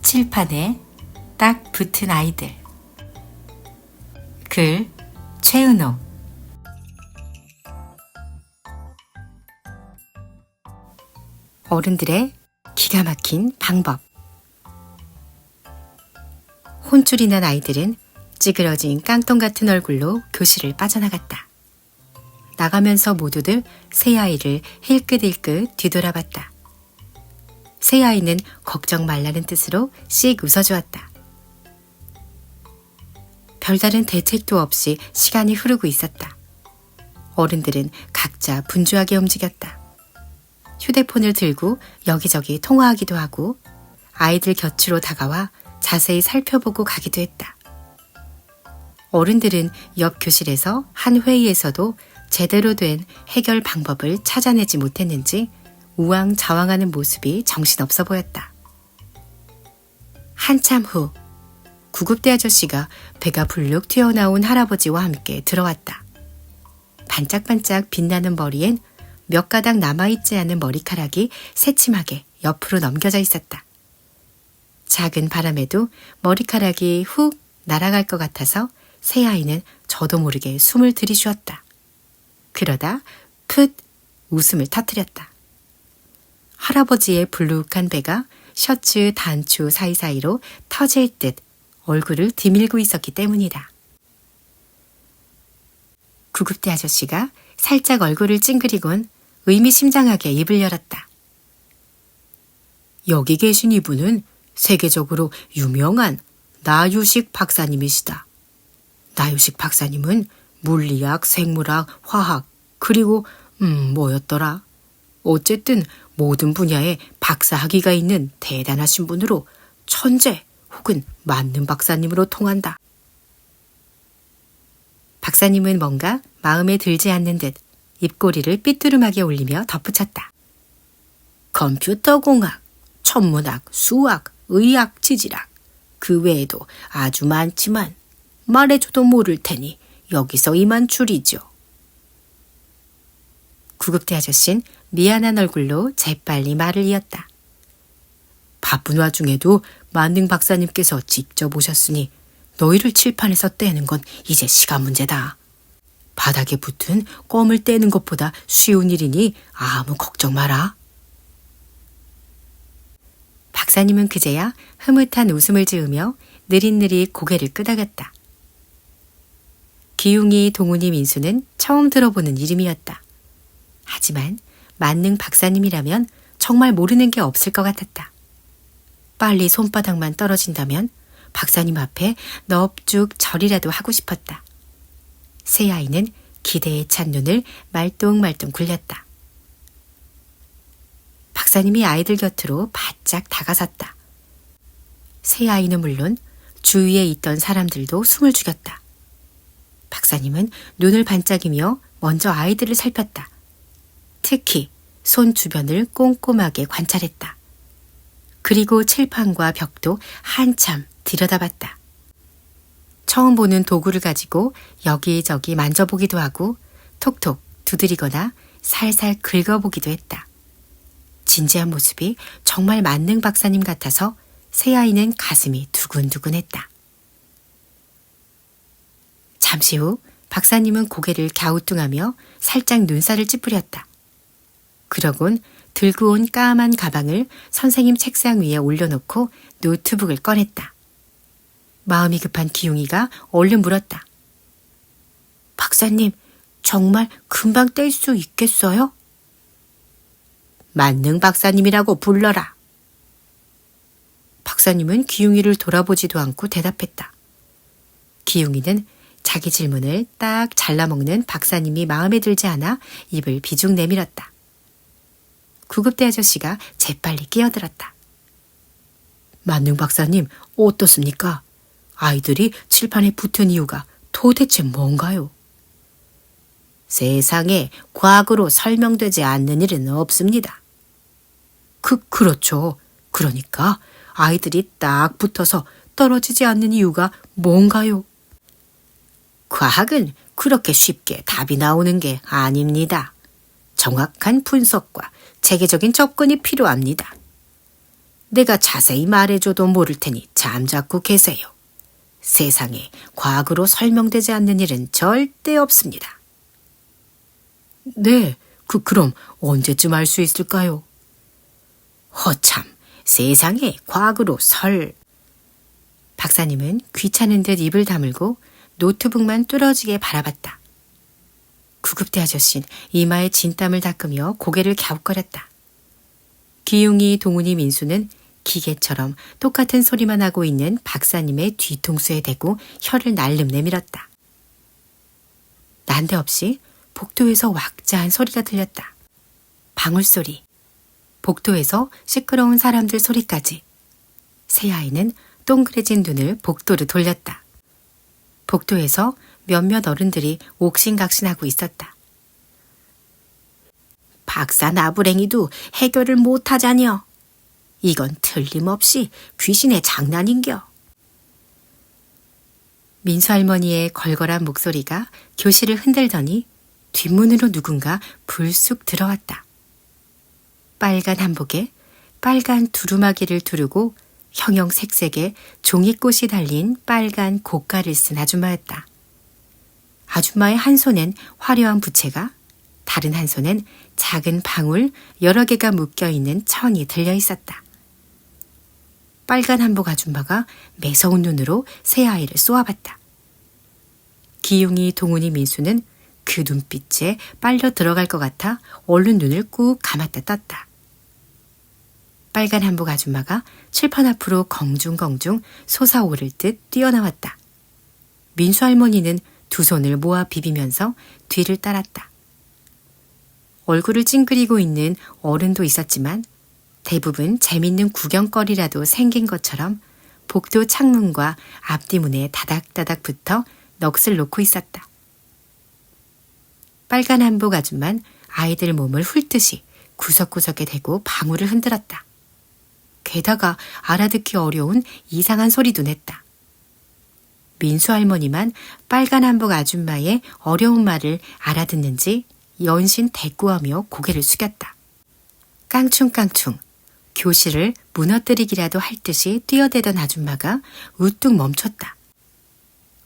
칠판에 딱 붙은 아이들. 글 최은호. 어른들의 기가 막힌 방법. 혼쭐이 난 아이들은 찌그러진 깡통 같은 얼굴로 교실을 빠져나갔다. 나가면서 모두들 새아이를 힐끗힐끗 뒤돌아봤다. 새아이는 걱정 말라는 뜻으로 씩 웃어주었다. 별다른 대책도 없이 시간이 흐르고 있었다. 어른들은 각자 분주하게 움직였다. 휴대폰을 들고 여기저기 통화하기도 하고 아이들 곁으로 다가와 자세히 살펴보고 가기도 했다. 어른들은 옆 교실에서 한 회의에서도 제대로 된 해결 방법을 찾아내지 못했는지 우왕좌왕하는 모습이 정신없어 보였다. 한참 후 구급대 아저씨가 배가 불룩 튀어나온 할아버지와 함께 들어왔다. 반짝반짝 빛나는 머리엔 몇 가닥 남아있지 않은 머리카락이 새침하게 옆으로 넘겨져 있었다. 작은 바람에도 머리카락이 훅 날아갈 것 같아서 새아이는 저도 모르게 숨을 들이쉬었다. 그러다 풋 웃음을 터뜨렸다. 할아버지의 불룩한 배가 셔츠 단추 사이사이로 터질 듯 얼굴을 디밀고 있었기 때문이다. 구급대 아저씨가 살짝 얼굴을 찡그리곤 의미심장하게 입을 열었다. 여기 계신 이분은 세계적으로 유명한 나유식 박사님이시다. 나유식 박사님은 물리학, 생물학, 화학, 그리고 뭐였더라? 어쨌든 모든 분야에 박사 학위가 있는 대단하신 분으로 천재 혹은 만능 박사님으로 통한다. 박사님은 뭔가 마음에 들지 않는 듯 입꼬리를 삐뚤음하게 올리며 덧붙였다. 컴퓨터공학, 천문학, 수학, 의학, 지질학, 그 외에도 아주 많지만 말해줘도 모를 테니 여기서 이만 줄이죠. 구급대 아저씨는 미안한 얼굴로 재빨리 말을 이었다. 바쁜 와중에도 만능 박사님께서 직접 오셨으니 너희를 칠판에서 떼는 건 이제 시간 문제다. 바닥에 붙은 껌을 떼는 것보다 쉬운 일이니 아무 걱정 마라. 박사님은 그제야 흐뭇한 웃음을 지으며 느릿느릿 고개를 끄덕였다. 기웅이, 동훈이, 민수는 처음 들어보는 이름이었다. 하지만 만능 박사님이라면 정말 모르는 게 없을 것 같았다. 빨리 손바닥만 떨어진다면 박사님 앞에 넙죽 절이라도 하고 싶었다. 새아이는 기대에 찬 눈을 말똥말똥 굴렸다. 박사님이 아이들 곁으로 바짝 다가섰다. 새아이는 물론 주위에 있던 사람들도 숨을 죽였다. 박사님은 눈을 반짝이며 먼저 아이들을 살폈다. 특히 손 주변을 꼼꼼하게 관찰했다. 그리고 칠판과 벽도 한참 들여다봤다. 처음 보는 도구를 가지고 여기저기 만져보기도 하고 톡톡 두드리거나 살살 긁어보기도 했다. 진지한 모습이 정말 만능 박사님 같아서 새아이는 가슴이 두근두근했다. 잠시 후 박사님은 고개를 갸우뚱하며 살짝 눈살을 찌푸렸다. 그러곤 들고 온 까만 가방을 선생님 책상 위에 올려놓고 노트북을 꺼냈다. 마음이 급한 기웅이가 얼른 물었다. 박사님, 정말 금방 뗄 수 있겠어요? 만능 박사님이라고 불러라. 박사님은 기웅이를 돌아보지도 않고 대답했다. 기웅이는 자기 질문을 딱 잘라먹는 박사님이 마음에 들지 않아 입을 비중 내밀었다. 구급대 아저씨가 재빨리 끼어들었다. 만능 박사님, 어떻습니까? 아이들이 칠판에 붙은 이유가 도대체 뭔가요? 세상에 과학으로 설명되지 않는 일은 없습니다. 그렇죠. 그러니까 아이들이 딱 붙어서 떨어지지 않는 이유가 뭔가요? 과학은 그렇게 쉽게 답이 나오는 게 아닙니다. 정확한 분석과 체계적인 접근이 필요합니다. 내가 자세히 말해줘도 모를 테니 잠자코 계세요. 세상에 과학으로 설명되지 않는 일은 절대 없습니다. 네, 그럼 언제쯤 알 수 있을까요? 허참, 세상에 과학으로 박사님은 귀찮은 듯 입을 다물고 노트북만 뚫어지게 바라봤다. 구급대 아저씨는 이마에 진땀을 닦으며 고개를 갸웃거렸다. 기용이, 동훈이, 민수는 기계처럼 똑같은 소리만 하고 있는 박사님의 뒤통수에 대고 혀를 날름 내밀었다. 난데없이 복도에서 왁자한 소리가 들렸다. 방울소리, 복도에서 시끄러운 사람들 소리까지. 새아이는 동그래진 눈을 복도로 돌렸다. 복도에서 몇몇 어른들이 옥신각신하고 있었다. 박사 나부랭이도 해결을 못하자녀. 이건 틀림없이 귀신의 장난인겨. 민수 할머니의 걸걸한 목소리가 교실을 흔들더니 뒷문으로 누군가 불쑥 들어왔다. 빨간 한복에 빨간 두루마기를 두르고 형형색색의 종이꽃이 달린 빨간 고가를 쓴 아줌마였다. 아줌마의 한 손엔 화려한 부채가, 다른 한 손엔 작은 방울 여러 개가 묶여있는 천이 들려 있었다. 빨간 한복 아줌마가 매서운 눈으로 새아이를 쏘아봤다. 기용이, 동훈이, 민수는 그 눈빛에 빨려 들어갈 것 같아 얼른 눈을 꾹 감았다 떴다. 빨간 한복 아줌마가 칠판 앞으로 공중공중 솟아오를 듯 뛰어나왔다. 민수 할머니는 두 손을 모아 비비면서 뒤를 따랐다. 얼굴을 찡그리고 있는 어른도 있었지만 대부분 재밌는 구경거리라도 생긴 것처럼 복도 창문과 앞뒤문에 다닥다닥 붙어 넋을 놓고 있었다. 빨간 한복 아줌만 아이들 몸을 훑듯이 구석구석에 대고 방울을 흔들었다. 게다가 알아듣기 어려운 이상한 소리도 냈다. 민수 할머니만 빨간 한복 아줌마의 어려운 말을 알아듣는지 연신 대꾸하며 고개를 숙였다. 깡충깡충 교실을 무너뜨리기라도 할 듯이 뛰어대던 아줌마가 우뚝 멈췄다.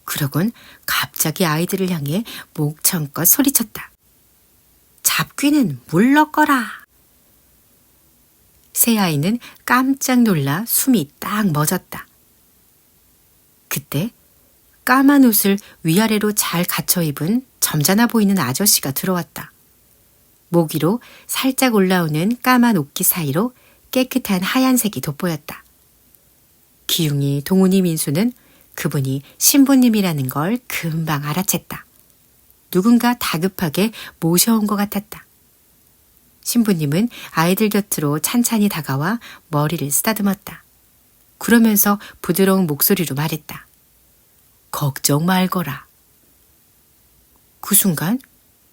그러곤 갑자기 아이들을 향해 목청껏 소리쳤다. 잡귀는 물러거라. 새아이는 깜짝 놀라 숨이 딱 멎었다. 그때 까만 옷을 위아래로 잘 갖춰 입은 점잖아 보이는 아저씨가 들어왔다. 목 위로 살짝 올라오는 까만 옷기 사이로 깨끗한 하얀색이 돋보였다. 기웅이, 동훈이, 민수는 그분이 신부님이라는 걸 금방 알아챘다. 누군가 다급하게 모셔온 것 같았다. 신부님은 아이들 곁으로 찬찬히 다가와 머리를 쓰다듬었다. 그러면서 부드러운 목소리로 말했다. 걱정 말거라. 그 순간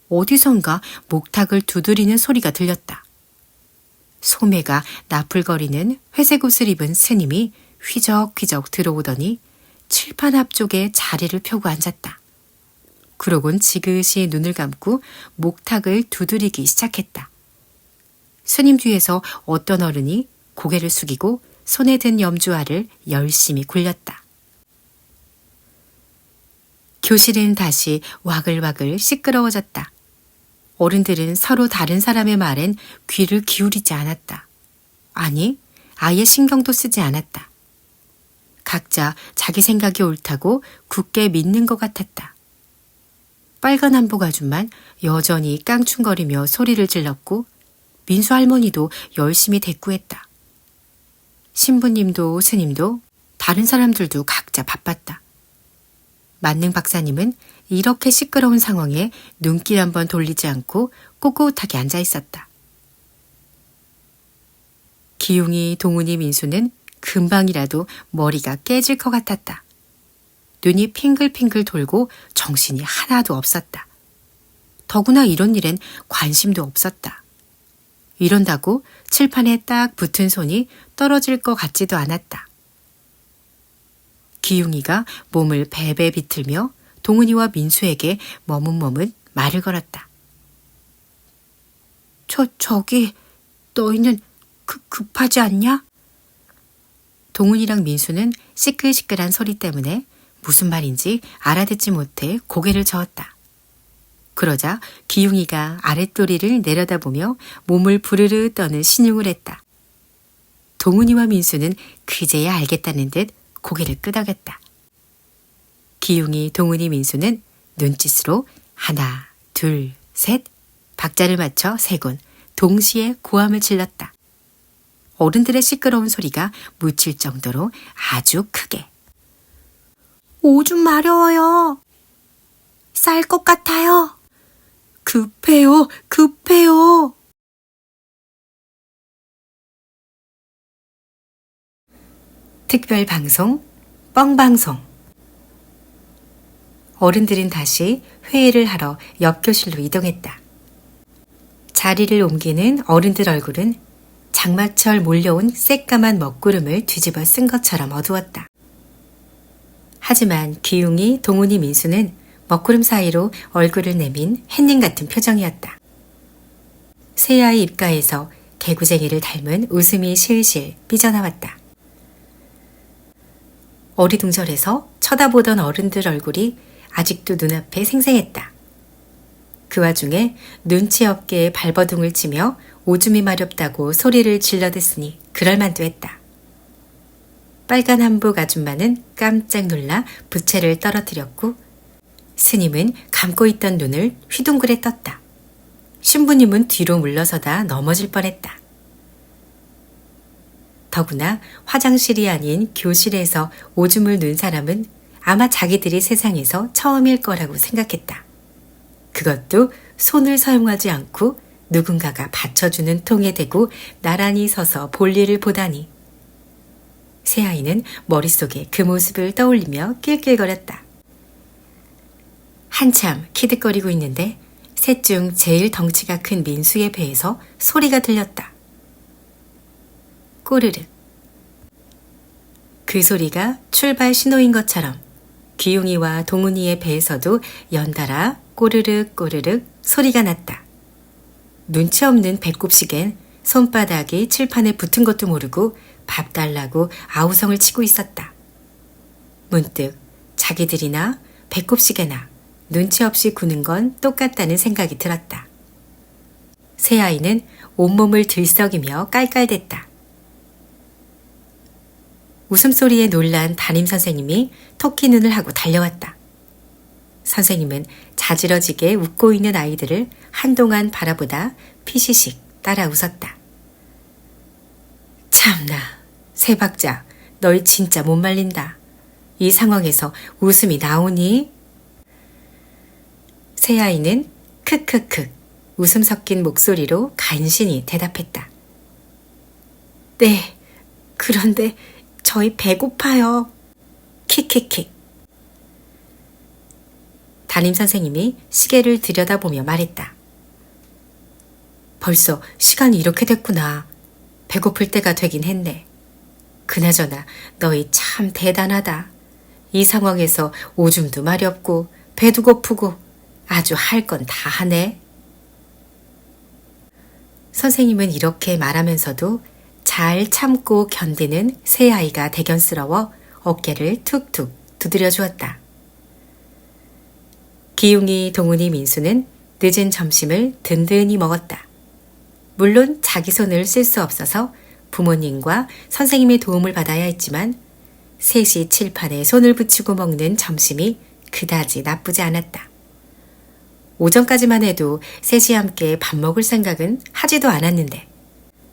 어디선가 목탁을 두드리는 소리가 들렸다. 소매가 나풀거리는 회색 옷을 입은 스님이 휘적휘적 들어오더니 칠판 앞쪽에 자리를 펴고 앉았다. 그러곤 지그시 눈을 감고 목탁을 두드리기 시작했다. 스님 뒤에서 어떤 어른이 고개를 숙이고 손에 든 염주알을 열심히 굴렸다. 교실은 다시 와글와글 시끄러워졌다. 어른들은 서로 다른 사람의 말엔 귀를 기울이지 않았다. 아니, 아예 신경도 쓰지 않았다. 각자 자기 생각이 옳다고 굳게 믿는 것 같았다. 빨간 한복 아줌만 여전히 깡충거리며 소리를 질렀고 민수 할머니도 열심히 대꾸했다. 신부님도 스님도 다른 사람들도 각자 바빴다. 만능 박사님은 이렇게 시끄러운 상황에 눈길 한번 돌리지 않고 꼿꼿하게 앉아 있었다. 기용이, 동훈이, 민수는 금방이라도 머리가 깨질 것 같았다. 눈이 핑글핑글 돌고 정신이 하나도 없었다. 더구나 이런 일엔 관심도 없었다. 이런다고 칠판에 딱 붙은 손이 떨어질 것 같지도 않았다. 기용이가 몸을 베베 비틀며 동훈이와 민수에게 머뭇머뭇 말을 걸었다. 저기 너희는 급하지 않냐? 동훈이랑 민수는 시끌시끌한 소리 때문에 무슨 말인지 알아듣지 못해 고개를 저었다. 그러자 기웅이가 아랫도리를 내려다보며 몸을 부르르 떠는 신용을 했다. 동훈이와 민수는 그제야 알겠다는 듯 고개를 끄덕였다. 기웅이, 동훈이, 민수는 눈짓으로 하나, 둘, 셋 박자를 맞춰 세 군 동시에 고함을 질렀다. 어른들의 시끄러운 소리가 묻힐 정도로 아주 크게. 오줌 마려워요. 쌀 것 같아요. 급해요, 급해요. 특별방송, 뻥방송. 어른들은 다시 회의를 하러 옆 교실로 이동했다. 자리를 옮기는 어른들 얼굴은 장마철 몰려온 새까만 먹구름을 뒤집어 쓴 것처럼 어두웠다. 하지만 기웅이, 동훈이, 민수는 먹구름 사이로 얼굴을 내민 햇님 같은 표정이었다. 새아이 입가에서 개구쟁이를 닮은 웃음이 실실 삐져나왔다. 어리둥절해서 쳐다보던 어른들 얼굴이 아직도 눈앞에 생생했다. 그 와중에 눈치 없게 발버둥을 치며 오줌이 마렵다고 소리를 질러댔으니 그럴만도 했다. 빨간 한복 아줌마는 깜짝 놀라 부채를 떨어뜨렸고 스님은 감고 있던 눈을 휘둥그레 떴다. 신부님은 뒤로 물러서다 넘어질 뻔했다. 더구나 화장실이 아닌 교실에서 오줌을 눈 사람은 아마 자기들이 세상에서 처음일 거라고 생각했다. 그것도 손을 사용하지 않고 누군가가 받쳐주는 통에 대고 나란히 서서 볼일을 보다니. 새아이는 머릿속에 그 모습을 떠올리며 낄낄거렸다. 한참 키득거리고 있는데 셋 중 제일 덩치가 큰 민수의 배에서 소리가 들렸다. 꼬르륵. 그 소리가 출발 신호인 것처럼 기웅이와 동훈이의 배에서도 연달아 꼬르륵 꼬르륵 소리가 났다. 눈치 없는 배꼽시겐 손바닥이 칠판에 붙은 것도 모르고 밥 달라고 아우성을 치고 있었다. 문득 자기들이나 배꼽시계나 눈치 없이 구는 건 똑같다는 생각이 들었다. 새아이는 온몸을 들썩이며 깔깔댔다. 웃음소리에 놀란 담임선생님이 토끼 눈을 하고 달려왔다. 선생님은 자지러지게 웃고 있는 아이들을 한동안 바라보다 피시식 따라 웃었다. 참나, 세박자, 널 진짜 못 말린다. 이 상황에서 웃음이 나오니? 새아이는 크크크 웃음 섞인 목소리로 간신히 대답했다. 네, 그런데 저희 배고파요. 킥킥킥. 담임선생님이 시계를 들여다보며 말했다. 벌써 시간이 이렇게 됐구나. 배고플 때가 되긴 했네. 그나저나 너희 참 대단하다. 이 상황에서 오줌도 마렵고 배도 고프고 아주 할 건 다 하네. 선생님은 이렇게 말하면서도 잘 참고 견디는 새아이가 대견스러워 어깨를 툭툭 두드려 주었다. 기웅이, 동훈이, 민수는 늦은 점심을 든든히 먹었다. 물론 자기 손을 쓸 수 없어서 부모님과 선생님의 도움을 받아야 했지만 셋이 칠판에 손을 붙이고 먹는 점심이 그다지 나쁘지 않았다. 오전까지만 해도 셋이 함께 밥 먹을 생각은 하지도 않았는데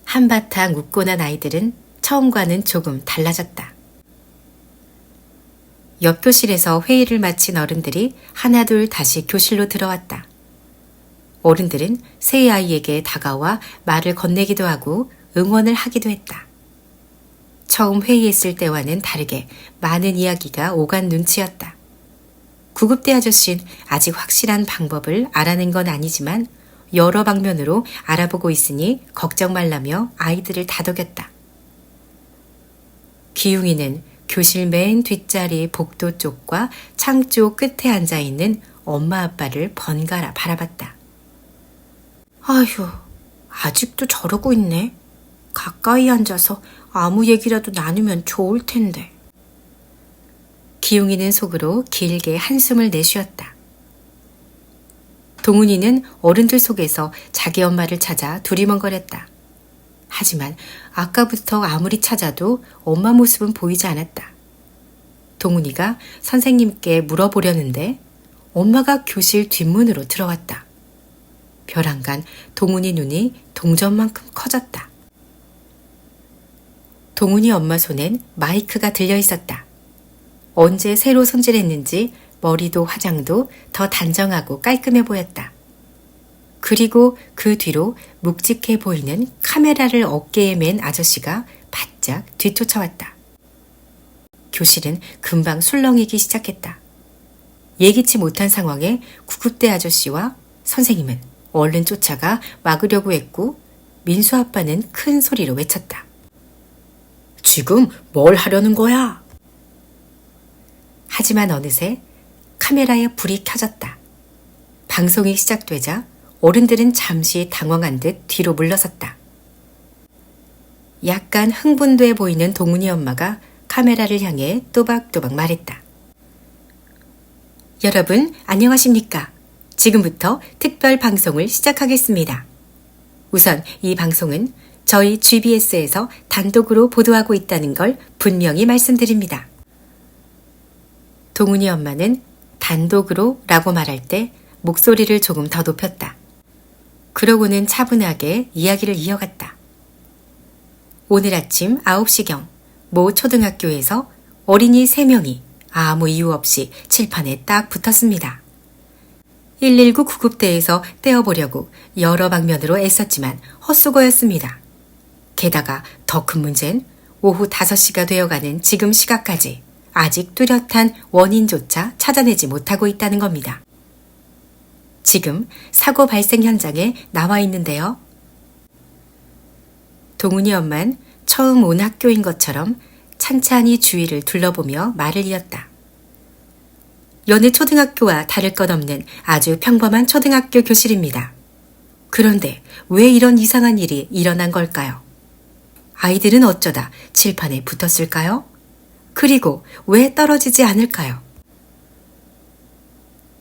한바탕 웃고 난 아이들은 처음과는 조금 달라졌다. 옆 교실에서 회의를 마친 어른들이 하나둘 다시 교실로 들어왔다. 어른들은 새 아이에게 다가와 말을 건네기도 하고 응원을 하기도 했다. 처음 회의했을 때와는 다르게 많은 이야기가 오간 눈치였다. 구급대 아저씨는 아직 확실한 방법을 알아낸 건 아니지만 여러 방면으로 알아보고 있으니 걱정 말라며 아이들을 다독였다. 기웅이는 교실 맨 뒷자리 복도 쪽과 창 쪽 끝에 앉아있는 엄마 아빠를 번갈아 바라봤다. 아휴, 아직도 저러고 있네. 가까이 앉아서 아무 얘기라도 나누면 좋을 텐데. 기용이는 속으로 길게 한숨을 내쉬었다. 동훈이는 어른들 속에서 자기 엄마를 찾아 두리번거렸다. 하지만 아까부터 아무리 찾아도 엄마 모습은 보이지 않았다. 동훈이가 선생님께 물어보려는데 엄마가 교실 뒷문으로 들어왔다. 벼랑간 동훈이 눈이 동전만큼 커졌다. 동훈이 엄마 손엔 마이크가 들려 있었다. 언제 새로 손질했는지 머리도 화장도 더 단정하고 깔끔해 보였다. 그리고 그 뒤로 묵직해 보이는 카메라를 어깨에 맨 아저씨가 바짝 뒤쫓아왔다. 교실은 금방 술렁이기 시작했다. 예기치 못한 상황에 구급대 아저씨와 선생님은 얼른 쫓아가 막으려고 했고 민수 아빠는 큰 소리로 외쳤다. 지금 뭘 하려는 거야? 하지만 어느새 카메라에 불이 켜졌다. 방송이 시작되자 어른들은 잠시 당황한 듯 뒤로 물러섰다. 약간 흥분돼 보이는 동훈이 엄마가 카메라를 향해 또박또박 말했다. 여러분 안녕하십니까? 지금부터 특별 방송을 시작하겠습니다. 우선 이 방송은 저희 GBS에서 단독으로 보도하고 있다는 걸 분명히 말씀드립니다. 동훈이 엄마는 단독으로 라고 말할 때 목소리를 조금 더 높였다. 그러고는 차분하게 이야기를 이어갔다. 오늘 아침 9시경 모 초등학교에서 어린이 3명이 아무 이유 없이 칠판에 딱 붙었습니다. 119 구급대에서 떼어보려고 여러 방면으로 애썼지만 헛수고였습니다. 게다가 더 큰 문제는 오후 5시가 되어가는 지금 시각까지 아직 뚜렷한 원인조차 찾아내지 못하고 있다는 겁니다. 지금 사고 발생 현장에 나와 있는데요. 동훈이 엄만 처음 온 학교인 것처럼 찬찬히 주위를 둘러보며 말을 이었다. 여느 초등학교와 다를 것 없는 아주 평범한 초등학교 교실입니다. 그런데 왜 이런 이상한 일이 일어난 걸까요? 아이들은 어쩌다 칠판에 붙었을까요? 그리고 왜 떨어지지 않을까요?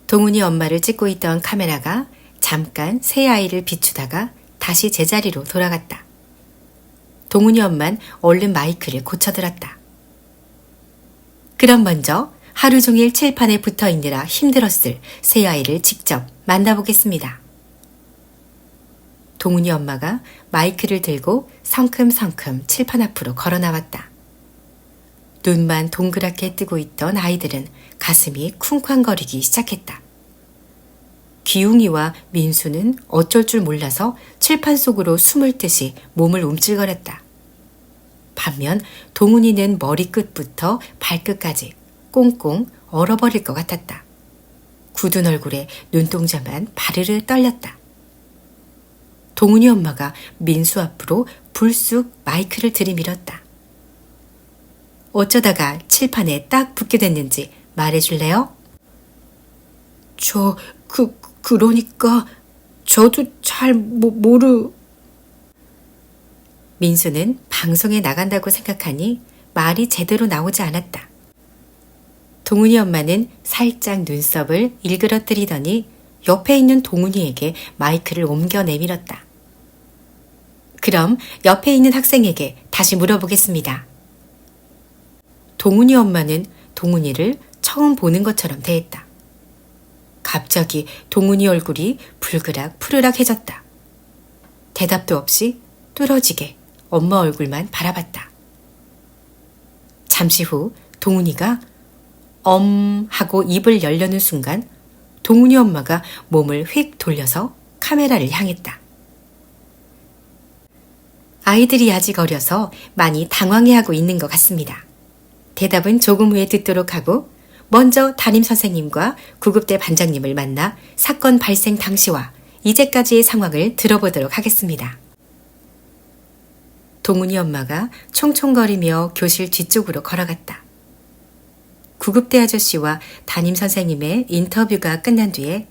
동훈이 엄마를 찍고 있던 카메라가 잠깐 새 아이를 비추다가 다시 제자리로 돌아갔다. 동훈이 엄만 얼른 마이크를 고쳐들었다. 그럼 먼저 하루 종일 칠판에 붙어 있느라 힘들었을 새 아이를 직접 만나보겠습니다. 동훈이 엄마가 마이크를 들고 성큼성큼 칠판 앞으로 걸어 나왔다. 눈만 동그랗게 뜨고 있던 아이들은 가슴이 쿵쾅거리기 시작했다. 기웅이와 민수는 어쩔 줄 몰라서 칠판 속으로 숨을 듯이 몸을 움찔거렸다. 반면 동훈이는 머리끝부터 발끝까지 꽁꽁 얼어버릴 것 같았다. 굳은 얼굴에 눈동자만 바르르 떨렸다. 동훈이 엄마가 민수 앞으로 불쑥 마이크를 들이밀었다. 어쩌다가 칠판에 딱 붙게 됐는지 말해줄래요? 그러니까 저도 잘 민수는 방송에 나간다고 생각하니 말이 제대로 나오지 않았다. 동훈이 엄마는 살짝 눈썹을 일그러뜨리더니 옆에 있는 동훈이에게 마이크를 옮겨 내밀었다. 그럼 옆에 있는 학생에게 다시 물어보겠습니다. 동훈이 엄마는 동훈이를 처음 보는 것처럼 대했다. 갑자기 동훈이 얼굴이 불그락 푸르락해졌다. 대답도 없이 뚫어지게 엄마 얼굴만 바라봤다. 잠시 후 동훈이가 하고 입을 열려는 순간 동훈이 엄마가 몸을 휙 돌려서 카메라를 향했다. 아이들이 아직 어려서 많이 당황해하고 있는 것 같습니다. 대답은 조금 후에 듣도록 하고 먼저 담임선생님과 구급대 반장님을 만나 사건 발생 당시와 이제까지의 상황을 들어보도록 하겠습니다. 동훈이 엄마가 총총거리며 교실 뒤쪽으로 걸어갔다. 구급대 아저씨와 담임선생님의 인터뷰가 끝난 뒤에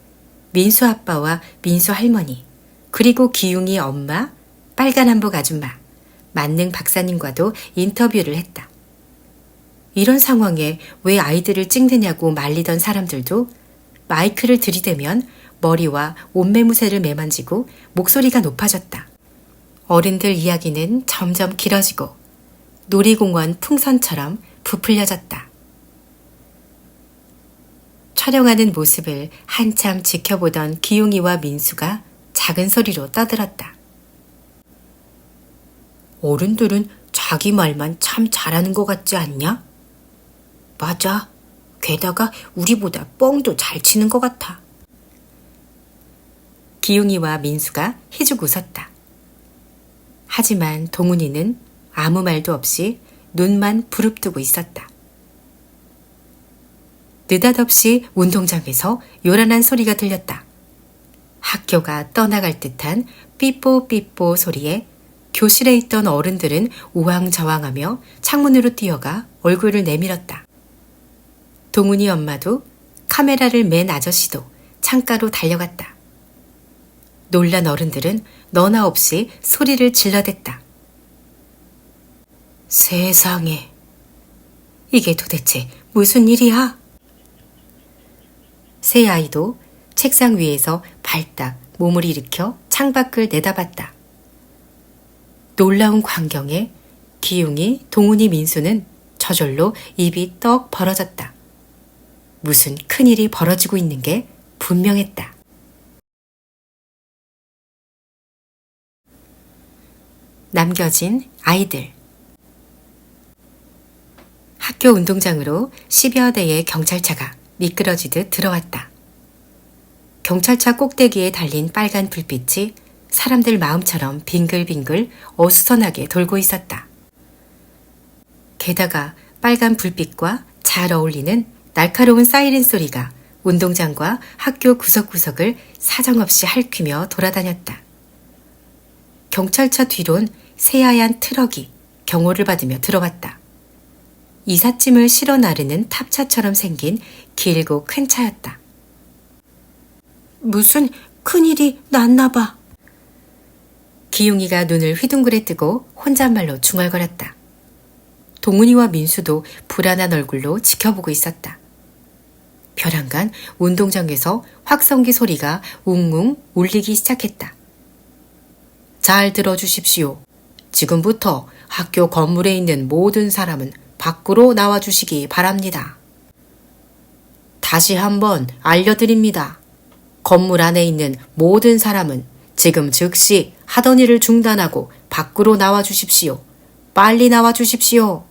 민수 아빠와 민수 할머니, 그리고 기웅이 엄마, 빨간 한복 아줌마, 만능 박사님과도 인터뷰를 했다. 이런 상황에 왜 아이들을 찍느냐고 말리던 사람들도 마이크를 들이대면 머리와 옷매무새를 매만지고 목소리가 높아졌다. 어른들 이야기는 점점 길어지고 놀이공원 풍선처럼 부풀려졌다. 촬영하는 모습을 한참 지켜보던 기용이와 민수가 작은 소리로 떠들었다. 어른들은 자기 말만 참 잘하는 것 같지 않냐? 맞아. 게다가 우리보다 뻥도 잘 치는 것 같아. 기용이와 민수가 희죽 웃었다. 하지만 동훈이는 아무 말도 없이 눈만 부릅뜨고 있었다. 느닷없이 운동장에서 요란한 소리가 들렸다. 학교가 떠나갈 듯한 삐뽀삐뽀 소리에 교실에 있던 어른들은 우왕좌왕하며 창문으로 뛰어가 얼굴을 내밀었다. 동훈이 엄마도 카메라를 맨 아저씨도 창가로 달려갔다. 놀란 어른들은 너나 없이 소리를 질러댔다. 세상에, 이게 도대체 무슨 일이야? 새 아이도 책상 위에서 발딱 몸을 일으켜 창밖을 내다봤다. 놀라운 광경에 기용이, 동훈이, 민수는 저절로 입이 떡 벌어졌다. 무슨 큰일이 벌어지고 있는 게 분명했다. 남겨진 아이들. 학교 운동장으로 10여 대의 경찰차가 미끄러지듯 들어왔다. 경찰차 꼭대기에 달린 빨간 불빛이 사람들 마음처럼 빙글빙글 어수선하게 돌고 있었다. 게다가 빨간 불빛과 잘 어울리는 날카로운 사이렌 소리가 운동장과 학교 구석구석을 사정없이 핥히며 돌아다녔다. 경찰차 뒤론 새하얀 트럭이 경호를 받으며 들어왔다. 이삿짐을 실어 나르는 탑차처럼 생긴 길고 큰 차였다. 무슨 큰일이 났나 봐. 기용이가 눈을 휘둥그레 뜨고 혼잣말로 중얼거렸다. 동훈이와 민수도 불안한 얼굴로 지켜보고 있었다. 벼랑간 운동장에서 확성기 소리가 웅웅 울리기 시작했다. 잘 들어주십시오. 지금부터 학교 건물에 있는 모든 사람은 밖으로 나와주시기 바랍니다. 다시 한번 알려드립니다. 건물 안에 있는 모든 사람은 지금 즉시 하던 일을 중단하고 밖으로 나와주십시오. 빨리 나와주십시오.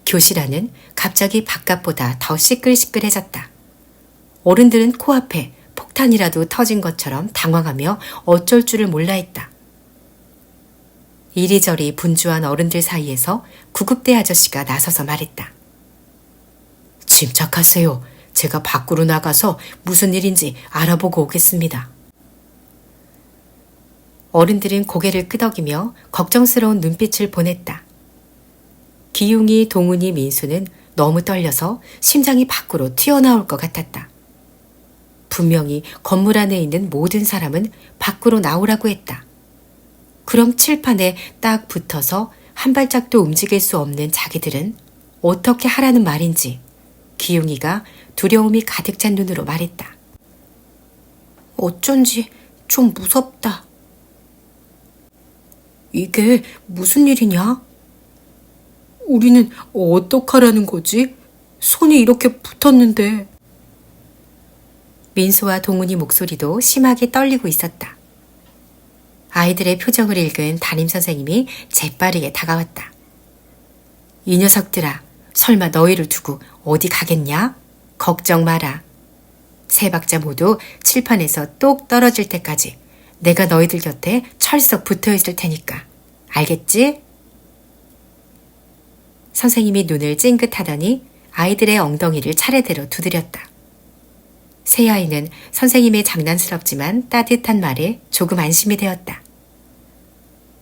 교실 안은 갑자기 바깥보다 더 시끌시끌해졌다. 어른들은 코앞에 폭탄이라도 터진 것처럼 당황하며 어쩔 줄을 몰라 했다. 이리저리 분주한 어른들 사이에서 구급대 아저씨가 나서서 말했다. 침착하세요. 제가 밖으로 나가서 무슨 일인지 알아보고 오겠습니다. 어른들은 고개를 끄덕이며 걱정스러운 눈빛을 보냈다. 기용이, 동훈이, 민수는 너무 떨려서 심장이 밖으로 튀어나올 것 같았다. 분명히 건물 안에 있는 모든 사람은 밖으로 나오라고 했다. 그럼 칠판에 딱 붙어서 한 발짝도 움직일 수 없는 자기들은 어떻게 하라는 말인지 기용이가 두려움이 가득 찬 눈으로 말했다. 어쩐지 좀 무섭다. 이게 무슨 일이냐? 우리는 어떡하라는 거지? 손이 이렇게 붙었는데. 민수와 동훈이 목소리도 심하게 떨리고 있었다. 아이들의 표정을 읽은 담임선생님이 재빠르게 다가왔다. 이 녀석들아, 설마 너희를 두고 어디 가겠냐? 걱정 마라. 세 박자 모두 칠판에서 똑 떨어질 때까지 내가 너희들 곁에 철썩 붙어 있을 테니까. 알겠지? 선생님이 눈을 찡긋하더니 아이들의 엉덩이를 차례대로 두드렸다. 새 아이는 선생님의 장난스럽지만 따뜻한 말에 조금 안심이 되었다.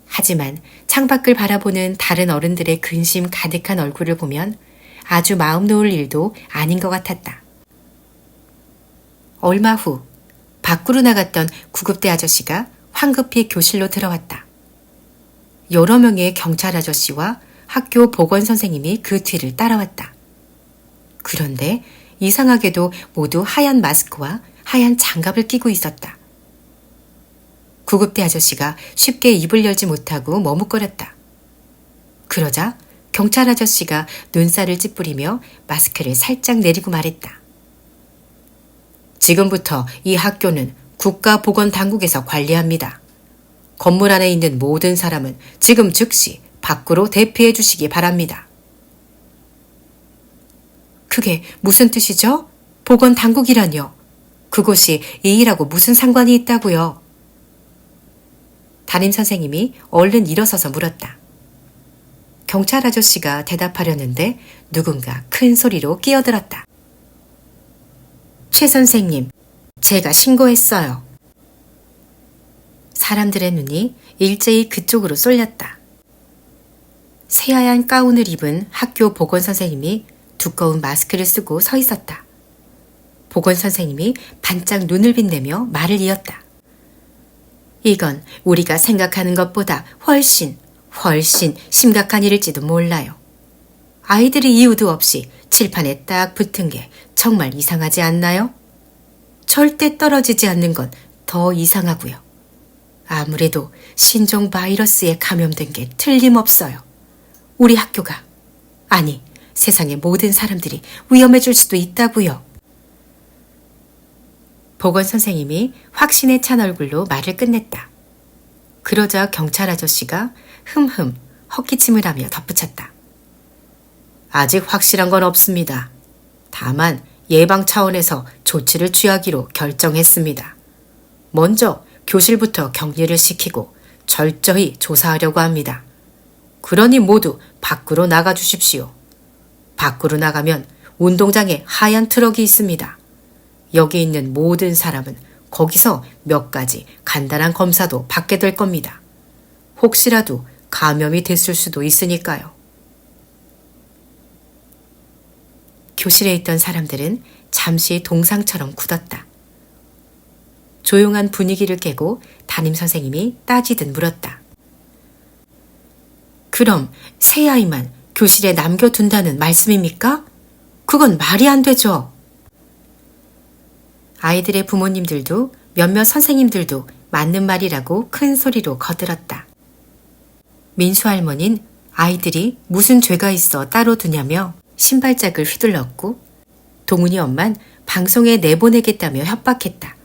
하지만 창밖을 바라보는 다른 어른들의 근심 가득한 얼굴을 보면 아주 마음 놓을 일도 아닌 것 같았다. 얼마 후 밖으로 나갔던 구급대 아저씨가 황급히 교실로 들어왔다. 여러 명의 경찰 아저씨와 학교 보건 선생님이 그 뒤를 따라왔다. 그런데 이상하게도 모두 하얀 마스크와 하얀 장갑을 끼고 있었다. 구급대 아저씨가 쉽게 입을 열지 못하고 머뭇거렸다. 그러자 경찰 아저씨가 눈살을 찌푸리며 마스크를 살짝 내리고 말했다. 지금부터 이 학교는 국가보건당국에서 관리합니다. 건물 안에 있는 모든 사람은 지금 즉시 밖으로 대피해 주시기 바랍니다. 그게 무슨 뜻이죠? 보건당국이라뇨? 그곳이 이 일하고 무슨 상관이 있다고요? 담임 선생님이 얼른 일어서서 물었다. 경찰 아저씨가 대답하려는데 누군가 큰 소리로 끼어들었다. 최 선생님, 제가 신고했어요. 사람들의 눈이 일제히 그쪽으로 쏠렸다. 새하얀 가운을 입은 학교 보건선생님이 두꺼운 마스크를 쓰고 서 있었다. 보건선생님이 반짝 눈을 빛내며 말을 이었다. 이건 우리가 생각하는 것보다 훨씬 심각한 일일지도 몰라요. 아이들이 이유도 없이 칠판에 딱 붙은 게 정말 이상하지 않나요? 절대 떨어지지 않는 건 더 이상하고요. 아무래도 신종 바이러스에 감염된 게 틀림없어요. 우리 학교가, 아니 세상의 모든 사람들이 위험해질 수도 있다고요. 보건선생님이 확신에 찬 얼굴로 말을 끝냈다. 그러자 경찰 아저씨가 흠흠 헛기침을 하며 덧붙였다. 아직 확실한 건 없습니다. 다만 예방 차원에서 조치를 취하기로 결정했습니다. 먼저 교실부터 격리를 시키고 철저히 조사하려고 합니다. 그러니 모두 밖으로 나가 주십시오. 밖으로 나가면 운동장에 하얀 트럭이 있습니다. 여기 있는 모든 사람은 거기서 몇 가지 간단한 검사도 받게 될 겁니다. 혹시라도 감염이 됐을 수도 있으니까요. 교실에 있던 사람들은 잠시 동상처럼 굳었다. 조용한 분위기를 깨고 담임 선생님이 따지듯 물었다. 그럼 새 아이만 교실에 남겨둔다는 말씀입니까? 그건 말이 안 되죠. 아이들의 부모님들도 몇몇 선생님들도 맞는 말이라고 큰 소리로 거들었다. 민수 할머니는 아이들이 무슨 죄가 있어 따로 두냐며 신발짝을 휘둘렀고 동훈이 엄만 방송에 내보내겠다며 협박했다.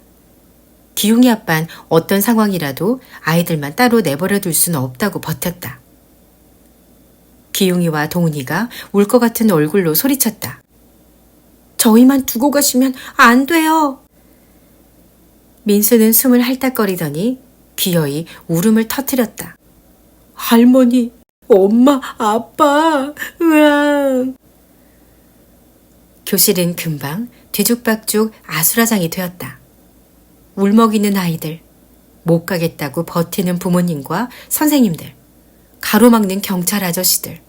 기웅이 아빤 어떤 상황이라도 아이들만 따로 내버려 둘 수는 없다고 버텼다. 기웅이와 동훈이가 울 것 같은 얼굴로 소리쳤다. 저희만 두고 가시면 안 돼요. 민수는 숨을 핥딱거리더니 기어이 울음을 터뜨렸다. 할머니, 엄마, 아빠, 으앙. 교실은 금방 뒤죽박죽 아수라장이 되었다. 울먹이는 아이들, 못 가겠다고 버티는 부모님과 선생님들, 가로막는 경찰 아저씨들,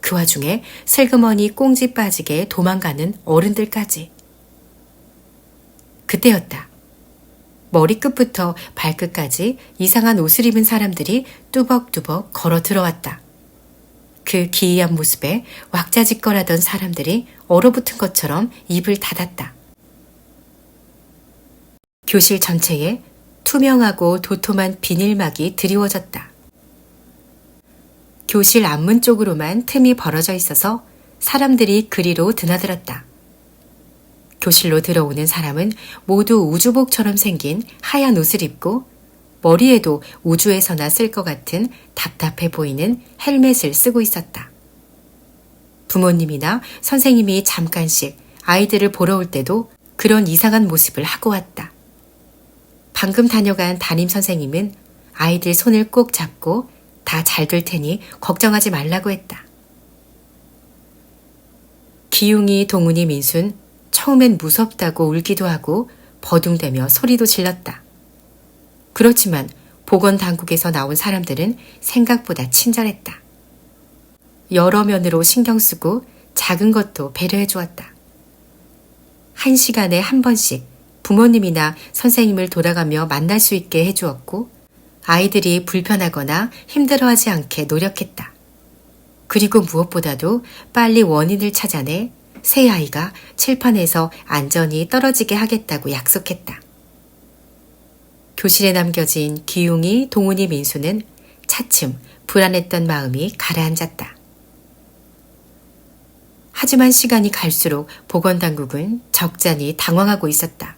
그 와중에 슬그머니 꽁지 빠지게 도망가는 어른들까지. 그때였다. 머리끝부터 발끝까지 이상한 옷을 입은 사람들이 뚜벅뚜벅 걸어 들어왔다. 그 기이한 모습에 왁자지껄하던 사람들이 얼어붙은 것처럼 입을 닫았다. 교실 전체에 투명하고 도톰한 비닐막이 드리워졌다. 교실 앞문 쪽으로만 틈이 벌어져 있어서 사람들이 그리로 드나들었다. 교실로 들어오는 사람은 모두 우주복처럼 생긴 하얀 옷을 입고 머리에도 우주에서나 쓸 것 같은 답답해 보이는 헬멧을 쓰고 있었다. 부모님이나 선생님이 잠깐씩 아이들을 보러 올 때도 그런 이상한 모습을 하고 왔다. 방금 다녀간 담임 선생님은 아이들 손을 꼭 잡고 다 잘 될 테니 걱정하지 말라고 했다. 기웅이, 동훈이, 민순 처음엔 무섭다고 울기도 하고 버둥대며 소리도 질렀다. 그렇지만 보건당국에서 나온 사람들은 생각보다 친절했다. 여러 면으로 신경 쓰고 작은 것도 배려해 주었다. 1시간에 한 번씩 부모님이나 선생님을 돌아가며 만날 수 있게 해주었고 아이들이 불편하거나 힘들어하지 않게 노력했다. 그리고 무엇보다도 빨리 원인을 찾아내 새 아이가 칠판에서 안전히 떨어지게 하겠다고 약속했다. 교실에 남겨진 기용이, 동훈이, 민수는 차츰 불안했던 마음이 가라앉았다. 하지만 시간이 갈수록 보건당국은 적잖이 당황하고 있었다.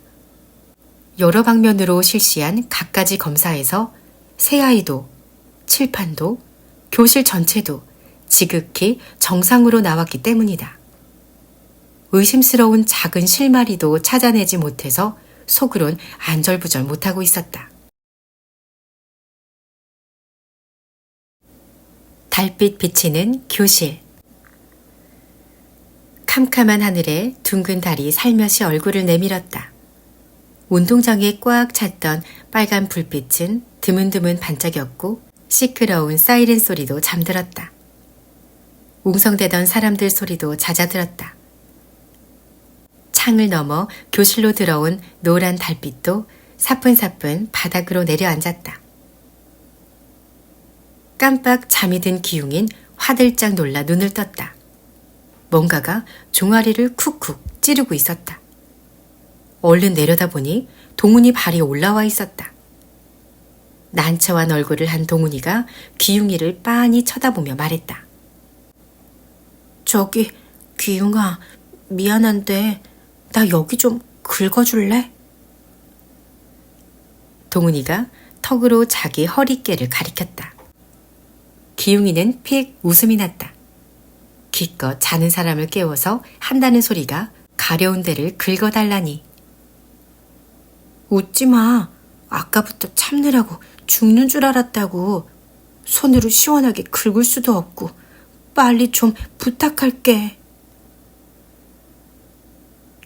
여러 방면으로 실시한 갖가지 검사에서 새 아이도, 칠판도, 교실 전체도 지극히 정상으로 나왔기 때문이다. 의심스러운 작은 실마리도 찾아내지 못해서 속으론 안절부절 못하고 있었다. 달빛 비치는 교실. 캄캄한 하늘에 둥근 달이 살며시 얼굴을 내밀었다. 운동장에 꽉 찼던 빨간 불빛은 드문드문 반짝였고 시끄러운 사이렌 소리도 잠들었다. 웅성대던 사람들 소리도 잦아들었다. 창을 넘어 교실로 들어온 노란 달빛도 사뿐사뿐 바닥으로 내려앉았다. 깜빡 잠이 든 기웅인 화들짝 놀라 눈을 떴다. 뭔가가 종아리를 쿡쿡 찌르고 있었다. 얼른 내려다보니 동훈이 발이 올라와 있었다. 난처한 얼굴을 한 동훈이가 기웅이를 빤히 쳐다보며 말했다. 저기, 기웅아, 미안한데 나 여기 좀 긁어줄래? 동훈이가 턱으로 자기 허리깨를 가리켰다. 기웅이는 픽 웃음이 났다. 기껏 자는 사람을 깨워서 한다는 소리가 가려운 데를 긁어달라니. 웃지 마. 아까부터 참느라고 죽는 줄 알았다고. 손으로 시원하게 긁을 수도 없고 빨리 좀 부탁할게.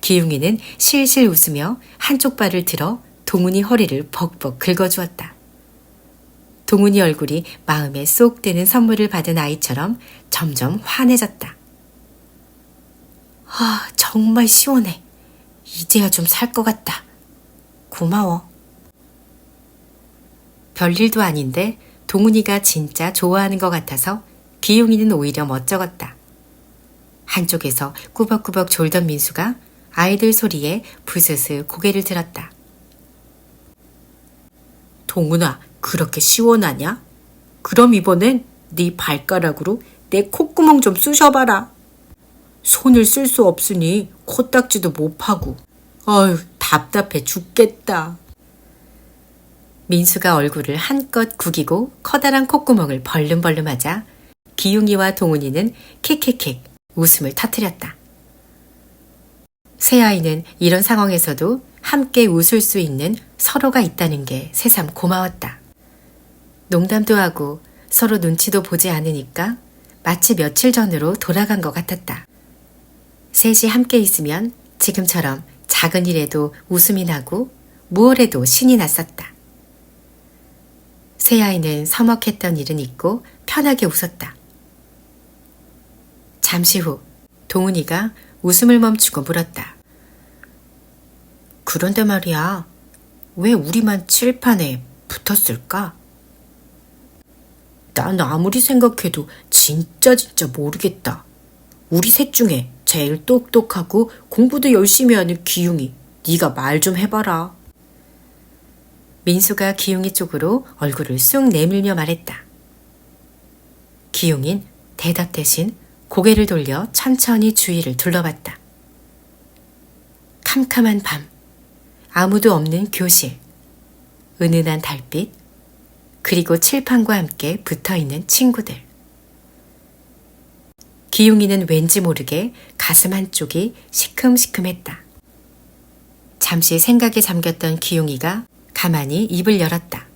기웅이는 실실 웃으며 한쪽 발을 들어 동훈이 허리를 벅벅 긁어주었다. 동훈이 얼굴이 마음에 쏙 드는 선물을 받은 아이처럼 점점 환해졌다. 아, 정말 시원해. 이제야 좀 살 것 같다. 고마워. 별일도 아닌데 동훈이가 진짜 좋아하는 것 같아서 기용이는 오히려 멋쩍었다. 한쪽에서 꾸벅꾸벅 졸던 민수가 아이들 소리에 부스스 고개를 들었다. 동훈아, 그렇게 시원하냐? 그럼 이번엔 네 발가락으로 내 콧구멍 좀 쑤셔봐라. 손을 쓸 수 없으니 코딱지도 못 파고. 아유, 답답해 죽겠다. 민수가 얼굴을 한껏 구기고 커다란 콧구멍을 벌름벌름하자 기웅이와 동훈이는 킥킥킥 웃음을 터뜨렸다. 새 아이는 이런 상황에서도 함께 웃을 수 있는 서로가 있다는 게 새삼 고마웠다. 농담도 하고 서로 눈치도 보지 않으니까 마치 며칠 전으로 돌아간 것 같았다. 셋이 함께 있으면 지금처럼 작은 일에도 웃음이 나고 무얼 해도 신이 났었다. 새 아이는 서먹했던 일은 잊고 편하게 웃었다. 잠시 후 동훈이가 웃음을 멈추고 물었다. 그런데 말이야, 왜 우리만 칠판에 붙었을까? 난 아무리 생각해도 진짜 모르겠다. 우리 셋 중에 제일 똑똑하고 공부도 열심히 하는 기웅이, 네가 말 좀 해봐라. 민수가 기웅이 쪽으로 얼굴을 쑥 내밀며 말했다. 기웅인 대답 대신 고개를 돌려 천천히 주위를 둘러봤다. 캄캄한 밤, 아무도 없는 교실, 은은한 달빛, 그리고 칠판과 함께 붙어있는 친구들. 기웅이는 왠지 모르게 가슴 한쪽이 시큼시큼했다. 잠시 생각에 잠겼던 기웅이가 가만히 입을 열었다.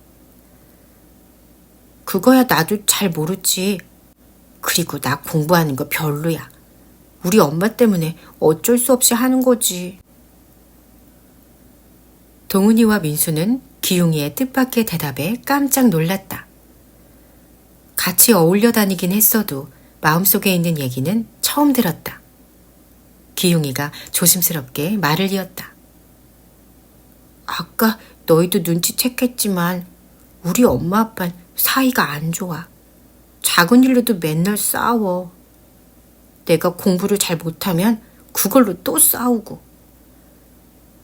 그거야 나도 잘 모르지. 그리고 나 공부하는 거 별로야. 우리 엄마 때문에 어쩔 수 없이 하는 거지. 동훈이와 민수는 기웅이의 뜻밖의 대답에 깜짝 놀랐다. 같이 어울려 다니긴 했어도 마음속에 있는 얘기는 처음 들었다. 기웅이가 조심스럽게 말을 이었다. 아까 너희도 눈치챘겠지만 우리 엄마 아빠는 사이가 안 좋아. 작은 일로도 맨날 싸워. 내가 공부를 잘 못하면 그걸로 또 싸우고.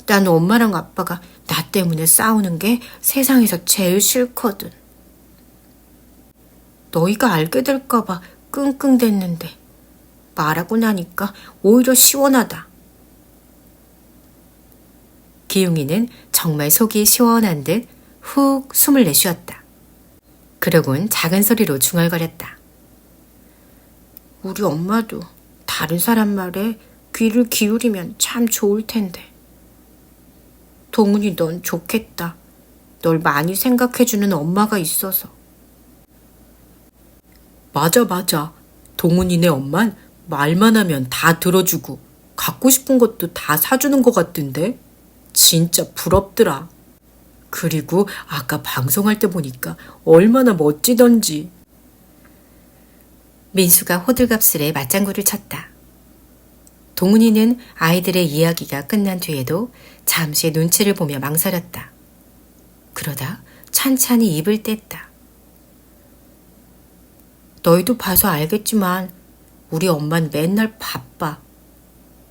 난 엄마랑 아빠가 나 때문에 싸우는 게 세상에서 제일 싫거든. 너희가 알게 될까봐 끙끙댔는데 말하고 나니까 오히려 시원하다. 기용이는 정말 속이 시원한 듯 훅 숨을 내쉬었다. 그러곤 작은 소리로 중얼거렸다. 우리 엄마도 다른 사람 말에 귀를 기울이면 참 좋을 텐데. 동훈이 넌 좋겠다. 널 많이 생각해주는 엄마가 있어서. 맞아. 동훈이네 엄만 말만 하면 다 들어주고 갖고 싶은 것도 다 사주는 것 같던데? 진짜 부럽더라. 그리고 아까 방송할 때 보니까 얼마나 멋지던지. 민수가 호들갑스레 맞장구를 쳤다. 동훈이는 아이들의 이야기가 끝난 뒤에도 잠시 눈치를 보며 망설였다. 그러다 찬찬히 입을 뗐다. 너희도 봐서 알겠지만 우리 엄만 맨날 바빠.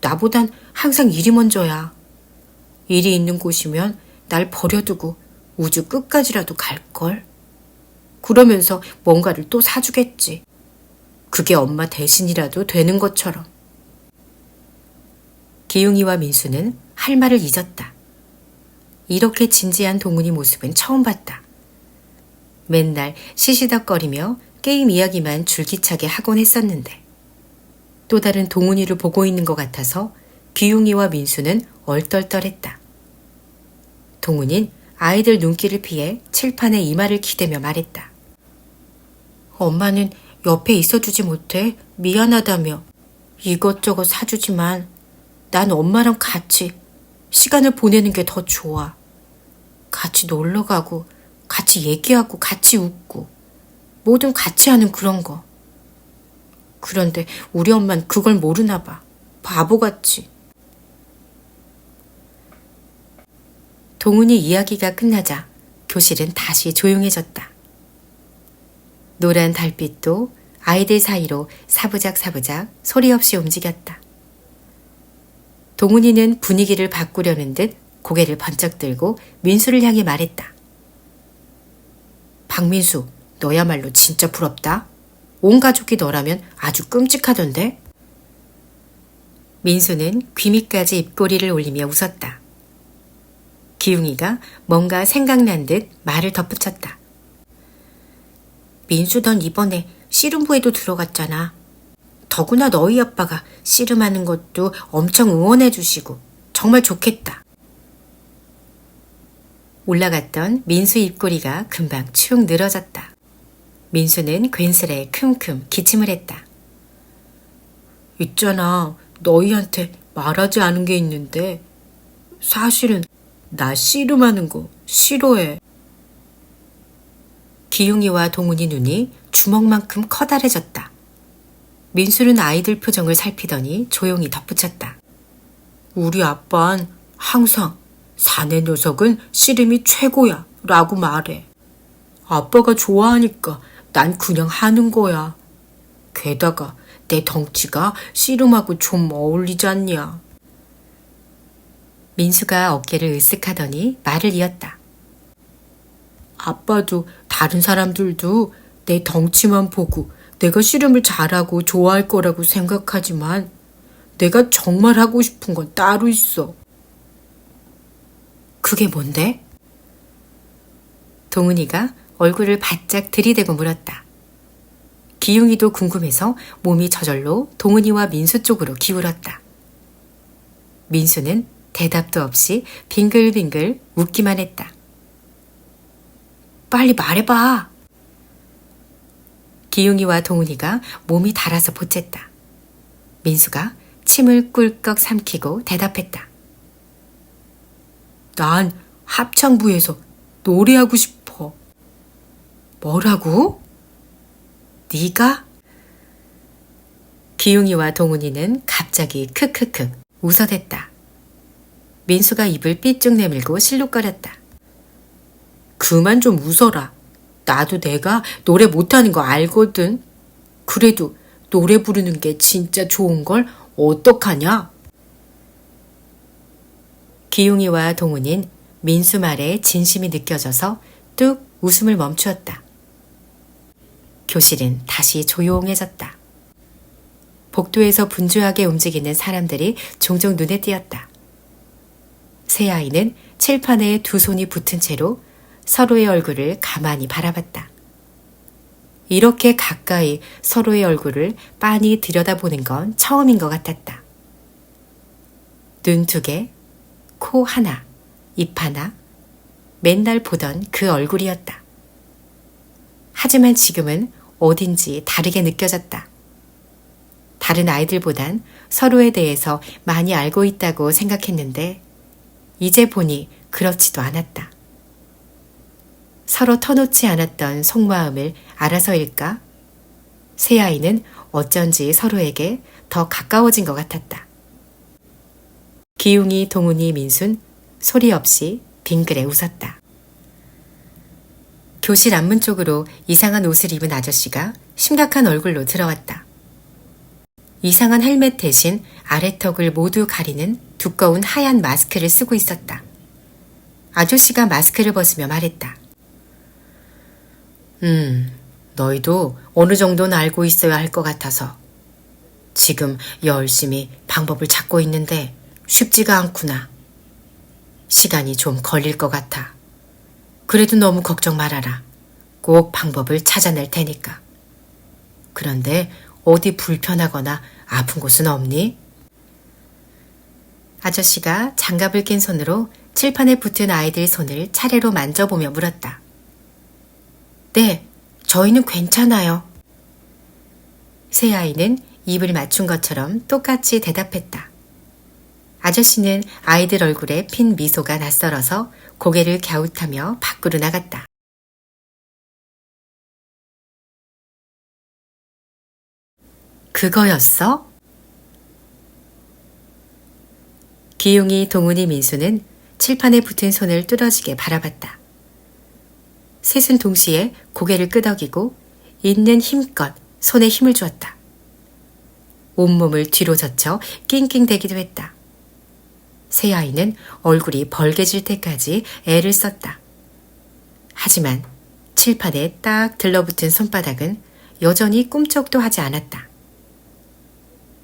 나보단 항상 일이 먼저야. 일이 있는 곳이면 날 버려두고 우주 끝까지라도 갈걸. 그러면서 뭔가를 또 사주겠지. 그게 엄마 대신이라도 되는 것처럼. 기용이와 민수는 할 말을 잊었다. 이렇게 진지한 동훈이 모습은 처음 봤다. 맨날 시시덕거리며 게임 이야기만 줄기차게 하곤 했었는데 또 다른 동훈이를 보고 있는 것 같아서 기용이와 민수는 얼떨떨했다. 동훈인 아이들 눈길을 피해 칠판에 이마를 기대며 말했다. 엄마는 옆에 있어주지 못해 미안하다며 이것저것 사주지만 난 엄마랑 같이 시간을 보내는 게 더 좋아. 같이 놀러 가고 같이 얘기하고 같이 웃고 뭐든 같이 하는 그런 거. 그런데 우리 엄만 그걸 모르나 봐. 바보같이. 동훈이 이야기가 끝나자 교실은 다시 조용해졌다. 노란 달빛도 아이들 사이로 사부작사부작 소리 없이 움직였다. 동훈이는 분위기를 바꾸려는 듯 고개를 번쩍 들고 민수를 향해 말했다. 박민수, 너야말로 진짜 부럽다. 온 가족이 너라면 아주 끔찍하던데? 민수는 귀밑까지 입꼬리를 올리며 웃었다. 기웅이가 뭔가 생각난 듯 말을 덧붙였다. 민수 넌 이번에 씨름부에도 들어갔잖아. 더구나 너희 아빠가 씨름하는 것도 엄청 응원해 주시고 정말 좋겠다. 올라갔던 민수 입꼬리가 금방 축 늘어졌다. 민수는 괜스레 킁킁 기침을 했다. 있잖아, 너희한테 말하지 않은 게 있는데 사실은 나 씨름하는 거 싫어해. 기용이와 동훈이 눈이 주먹만큼 커다래졌다. 민수는 아이들 표정을 살피더니 조용히 덧붙였다. 우리 아빠는 항상 사내 녀석은 씨름이 최고야 라고 말해. 아빠가 좋아하니까 난 그냥 하는 거야. 게다가 내 덩치가 씨름하고 좀 어울리지 않냐. 민수가 어깨를 으쓱하더니 말을 이었다. 아빠도 다른 사람들도 내 덩치만 보고 내가 씨름을 잘하고 좋아할 거라고 생각하지만 내가 정말 하고 싶은 건 따로 있어. 그게 뭔데? 동훈이가 얼굴을 바짝 들이대고 물었다. 기용이도 궁금해서 몸이 저절로 동훈이와 민수 쪽으로 기울었다. 민수는 대답도 없이 빙글빙글 웃기만 했다. 빨리 말해봐. 기용이와 동훈이가 몸이 달아서 보챘다. 민수가 침을 꿀꺽 삼키고 대답했다. 난 합창부에서 노래하고 싶어. 뭐라고? 네가? 기용이와 동훈이는 갑자기 크크크 웃어댔다. 민수가 입을 삐쭉 내밀고 실룩거렸다. 그만 좀 웃어라. 나도 내가 노래 못하는 거 알거든. 그래도 노래 부르는 게 진짜 좋은 걸 어떡하냐? 기용이와 동훈인 민수 말에 진심이 느껴져서 뚝 웃음을 멈추었다. 교실은 다시 조용해졌다. 복도에서 분주하게 움직이는 사람들이 종종 눈에 띄었다. 세 아이는 칠판에 두 손이 붙은 채로 서로의 얼굴을 가만히 바라봤다. 이렇게 가까이 서로의 얼굴을 빤히 들여다보는 건 처음인 것 같았다. 눈 두 개, 코 하나, 입 하나, 맨날 보던 그 얼굴이었다. 하지만 지금은 어딘지 다르게 느껴졌다. 다른 아이들보단 서로에 대해서 많이 알고 있다고 생각했는데 이제 보니 그렇지도 않았다. 서로 터놓지 않았던 속마음을 알아서일까? 세 아이는 어쩐지 서로에게 더 가까워진 것 같았다. 기웅이, 동훈이, 민순 소리 없이 빙그레 웃었다. 교실 앞문 쪽으로 이상한 옷을 입은 아저씨가 심각한 얼굴로 들어왔다. 이상한 헬멧 대신 아래턱을 모두 가리는 두꺼운 하얀 마스크를 쓰고 있었다. 아저씨가 마스크를 벗으며 말했다. 너희도 어느 정도는 알고 있어야 할 것 같아서 지금 열심히 방법을 찾고 있는데 쉽지가 않구나. 시간이 좀 걸릴 것 같아. 그래도 너무 걱정 말아라. 꼭 방법을 찾아낼 테니까. 그런데 어디 불편하거나 아픈 곳은 없니? 아저씨가 장갑을 낀 손으로 칠판에 붙은 아이들 손을 차례로 만져보며 물었다. 네, 저희는 괜찮아요. 세 아이는 입을 맞춘 것처럼 똑같이 대답했다. 아저씨는 아이들 얼굴에 핀 미소가 낯설어서 고개를 갸웃하며 밖으로 나갔다. 그거였어? 기용이, 동훈이, 민수는 칠판에 붙은 손을 뚫어지게 바라봤다. 셋은 동시에 고개를 끄덕이고 있는 힘껏 손에 힘을 주었다. 온몸을 뒤로 젖혀 낑낑대기도 했다. 세 아이는 얼굴이 벌개질 때까지 애를 썼다. 하지만 칠판에 딱 들러붙은 손바닥은 여전히 꿈쩍도 하지 않았다.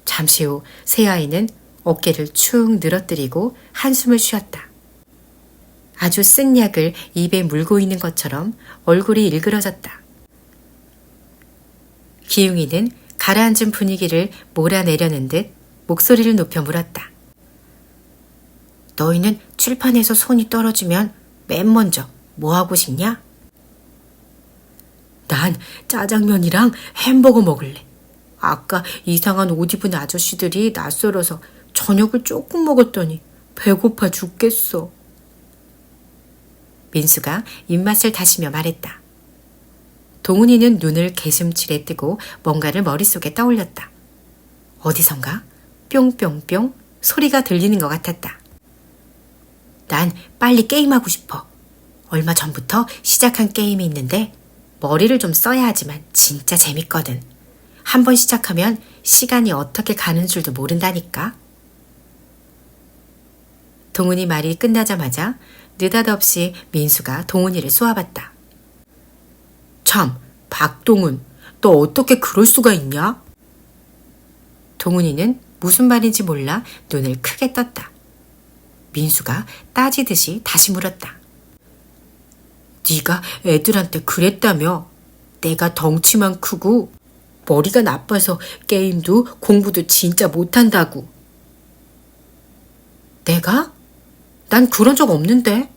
잠시 후 세 아이는 어깨를 축 늘어뜨리고 한숨을 쉬었다. 아주 쓴 약을 입에 물고 있는 것처럼 얼굴이 일그러졌다. 기웅이는 가라앉은 분위기를 몰아내려는 듯 목소리를 높여 물었다. 너희는 칠판에서 손이 떨어지면 맨 먼저 뭐 하고 싶냐? 난 짜장면이랑 햄버거 먹을래. 아까 이상한 옷 입은 아저씨들이 낯설어서 저녁을 조금 먹었더니 배고파 죽겠어. 민수가 입맛을 다시며 말했다. 동훈이는 눈을 개슴츠레 뜨고 뭔가를 머릿속에 떠올렸다. 어디선가 뿅뿅뿅 소리가 들리는 것 같았다. 난 빨리 게임하고 싶어. 얼마 전부터 시작한 게임이 있는데 머리를 좀 써야 하지만 진짜 재밌거든. 한번 시작하면 시간이 어떻게 가는 줄도 모른다니까. 동훈이 말이 끝나자마자 느닷없이 민수가 동훈이를 쏘아봤다. 참, 박동훈, 너 어떻게 그럴 수가 있냐? 동훈이는 무슨 말인지 몰라 눈을 크게 떴다. 민수가 따지듯이 다시 물었다. 네가 애들한테 그랬다며. 내가 덩치만 크고 머리가 나빠서 게임도 공부도 진짜 못한다고. 내가? 난 그런 적 없는데.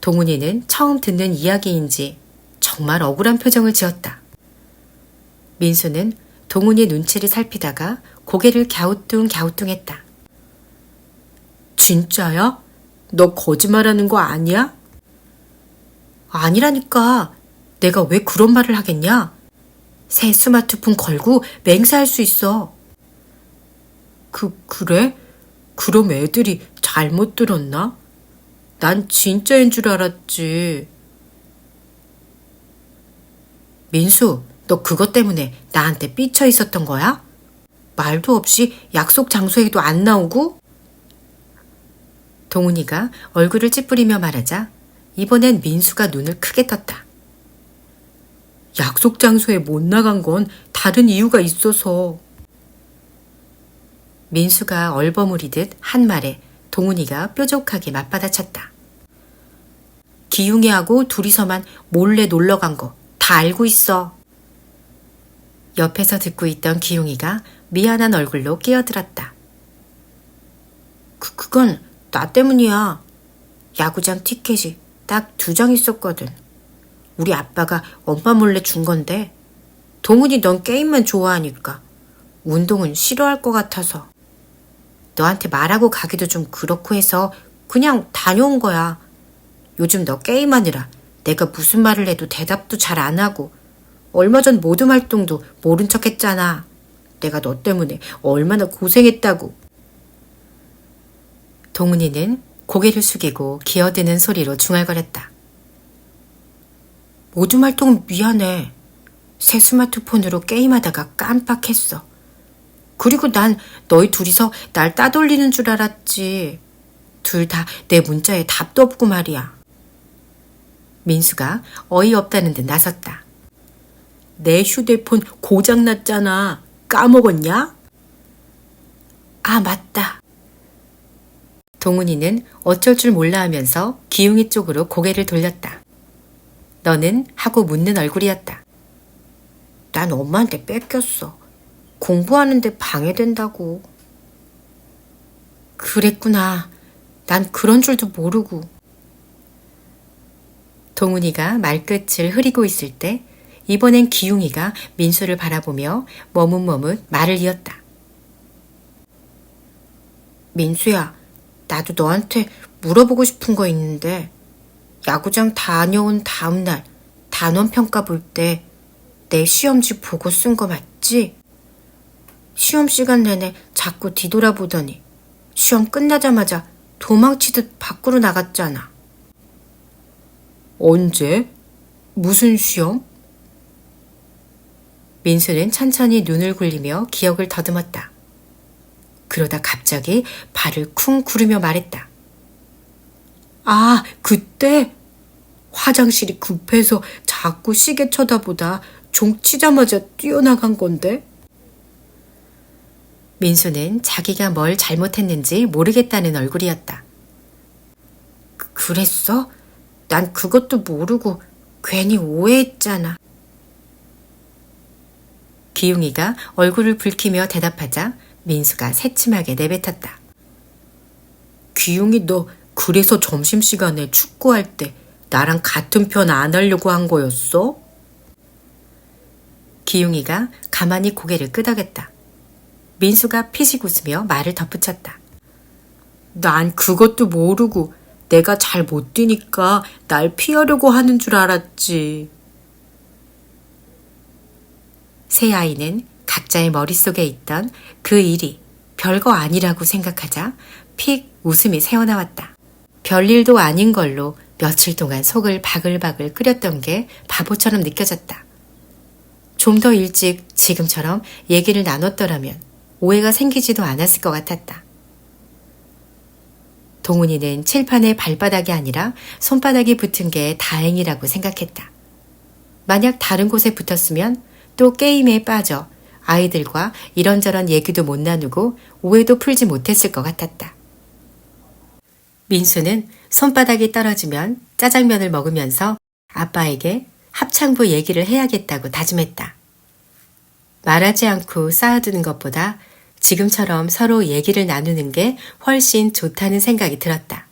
동훈이는 처음 듣는 이야기인지 정말 억울한 표정을 지었다. 민수는 동훈이 눈치를 살피다가 고개를 갸우뚱갸우뚱했다. 진짜야? 너 거짓말하는 거 아니야? 아니라니까. 내가 왜 그런 말을 하겠냐? 새 스마트폰 걸고 맹세할 수 있어. 그래? 그럼 애들이 잘못 들었나? 난 진짜인 줄 알았지. 민수, 너 그것 때문에 나한테 삐쳐 있었던 거야? 말도 없이 약속 장소에도 안 나오고? 동훈이가 얼굴을 찌푸리며 말하자 이번엔 민수가 눈을 크게 떴다. 약속 장소에 못 나간 건 다른 이유가 있어서. 민수가 얼버무리듯 한 말에 동훈이가 뾰족하게 맞받아쳤다. 기웅이하고 둘이서만 몰래 놀러 간 거 다 알고 있어. 옆에서 듣고 있던 기웅이가 미안한 얼굴로 끼어들었다. 그건 나 때문이야. 야구장 티켓이 딱 2장 있었거든. 우리 아빠가 엄마 몰래 준 건데 동훈이 넌 게임만 좋아하니까 운동은 싫어할 것 같아서 너한테 말하고 가기도 좀 그렇고 해서 그냥 다녀온 거야. 요즘 너 게임하느라 내가 무슨 말을 해도 대답도 잘 안 하고 얼마 전 모둠 활동도 모른 척 했잖아. 내가 너 때문에 얼마나 고생했다고. 동훈이는 고개를 숙이고 기어드는 소리로 중얼거렸다. 모둠 활동 미안해. 새 스마트폰으로 게임하다가 깜빡했어. 그리고 난 너희 둘이서 날 따돌리는 줄 알았지. 둘 다 내 문자에 답도 없고 말이야. 민수가 어이없다는 듯 나섰다. 내 휴대폰 고장났잖아. 까먹었냐? 아, 맞다. 동훈이는 어쩔 줄 몰라 하면서 기웅이 쪽으로 고개를 돌렸다. 너는? 하고 묻는 얼굴이었다. 난 엄마한테 뺏겼어. 공부하는데 방해된다고. 그랬구나. 난 그런 줄도 모르고. 동훈이가 말끝을 흐리고 있을 때 이번엔 기웅이가 민수를 바라보며 머뭇머뭇 말을 이었다. 민수야, 나도 너한테 물어보고 싶은 거 있는데 야구장 다녀온 다음 날 단원 평가 볼 때 내 시험지 보고 쓴 거 맞지? 시험 시간 내내 자꾸 뒤돌아보더니 시험 끝나자마자 도망치듯 밖으로 나갔잖아. 언제? 무슨 시험? 민수는 천천히 눈을 굴리며 기억을 더듬었다. 그러다 갑자기 발을 쿵 구르며 말했다. 아, 그때? 화장실이 급해서 자꾸 시계 쳐다보다 종 치자마자 뛰어나간 건데? 민수는 자기가 뭘 잘못했는지 모르겠다는 얼굴이었다. 그랬어? 난 그것도 모르고 괜히 오해했잖아. 기웅이가 얼굴을 붉히며 대답하자 민수가 새침하게 내뱉었다. 기웅이 너 그래서 점심시간에 축구할 때 나랑 같은 편 안 하려고 한 거였어? 기웅이가 가만히 고개를 끄덕였다. 민수가 피식 웃으며 말을 덧붙였다. 난 그것도 모르고 내가 잘 못 뛰니까 날 피하려고 하는 줄 알았지. 세 아이는 각자의 머릿속에 있던 그 일이 별거 아니라고 생각하자 픽 웃음이 새어나왔다. 별일도 아닌 걸로 며칠 동안 속을 바글바글 끓였던 게 바보처럼 느껴졌다. 좀 더 일찍 지금처럼 얘기를 나눴더라면 오해가 생기지도 않았을 것 같았다. 동훈이는 칠판에 발바닥이 아니라 손바닥이 붙은 게 다행이라고 생각했다. 만약 다른 곳에 붙었으면 또 게임에 빠져 아이들과 이런저런 얘기도 못 나누고 오해도 풀지 못했을 것 같았다. 민수는 손바닥이 떨어지면 짜장면을 먹으면서 아빠에게 합창부 얘기를 해야겠다고 다짐했다. 말하지 않고 쌓아두는 것보다 지금처럼 서로 얘기를 나누는 게 훨씬 좋다는 생각이 들었다.